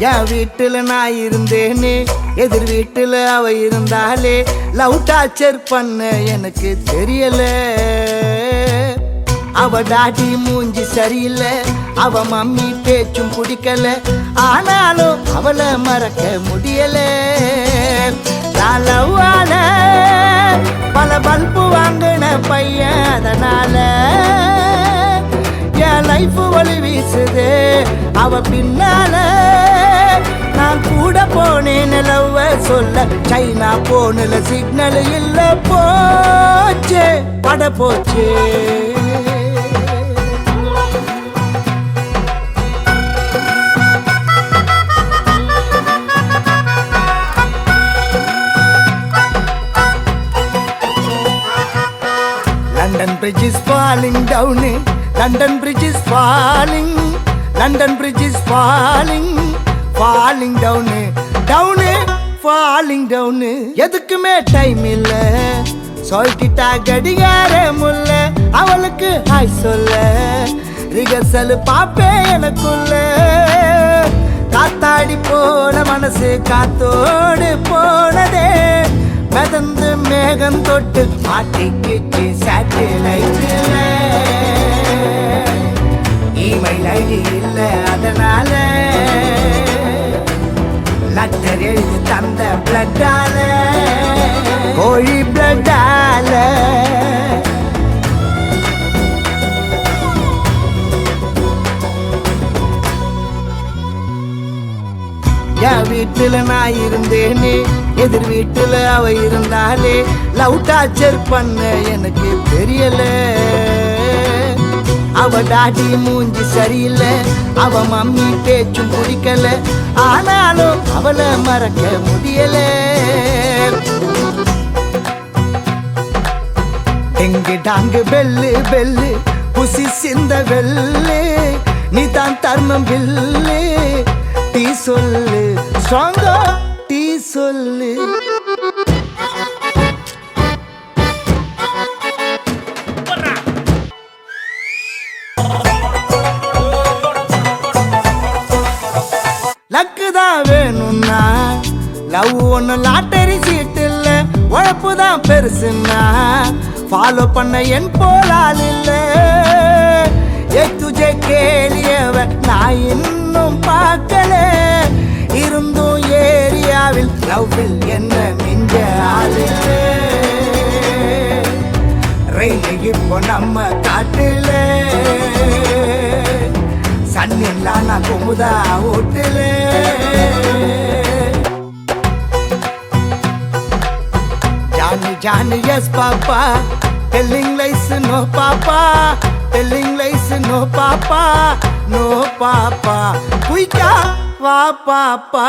என் வீட்டுல நான் இருந்தேனே, எதிர் வீட்டுல அவ இருந்தாலே. லவ் டார்ச்சர் பண்ண எனக்கு தெரியல. அவ டாடி மூஞ்சி சரியில்லை, அவ மம்மி பேச்சும் பிடிக்கல. ஆனாலும் அவளை மறக்க முடியல. லவ்வால பல பல்பு வாங்கின பையன், அதனால என் லைஃப் வழி வீசுது அவ பின்னால. நான் கூட போனேன் லவ்வ சொல்ல, சைனா போனல சிக்னல் இல்ல, போச்சே பட போச்சே. London Bridge is falling down, London Bridge is falling, London Bridge is falling, falling down, down, falling down. எதுக்குமே டைம் இல்ல, சொல்லிட்டா கடிகார முல்ல. அவளுக்கு ஹாய் சொல்ல ரிகர்சல் பாப்பே எனக்குள்ள. காத்தாடி போன மனசு காத்தோடு போனதே, மிதந்து மேகம் தொட்டு மாட்டிக்கிச்சு சேட்டலைட்ல. இமெயில் ஐடி இல்ல, அதனால லெட்டர் எழுதி தந்த பிளட்டால, கோழி பிளட்டால. என் வீட்டுல நான் இருந்தேனே, எதிர் வீட்டுல அவ இருந்தாலே. லவ் டார்ச்சர் பண்ண எனக்கு தெரியல. அவ டாடி மூஞ்சி சரியில்லை, அவ மம்மி பேச்சும் பிடிக்கல. ஆனாலும் அவளை மறக்க முடியல. எங்கு டாங்கு பெல்லு பெல்லு புசி சிந்த வெள்ளு, நீ தான் தர்மம் பில்லு. டீ சொல்லு ஸ்ட்ராங்கா, டீ சொல்லு. லக்கு தான் வேணும்னா லவ் ஒண்ணு லாட்டரி சீட்டு இல்ல. உழைப்பு தான் பெருசுன்னா ஃபாலோ பண்ண என் போலால் இல்ல. துஜே கேளியவ நான் இன்னும் பார்க்கல. இருந்தும் ஏரியாவில் லவ்வில் என்ன மிஞ்ச ஆளு. ரயில் இப்போ நம்ம காட்டுல, சன்னில்லாம் நான் Kumudha ஓட்டுல. Johnny Johnny yes papa, telling lies no papa, telling lies no papa, no papa. Kuika va papa.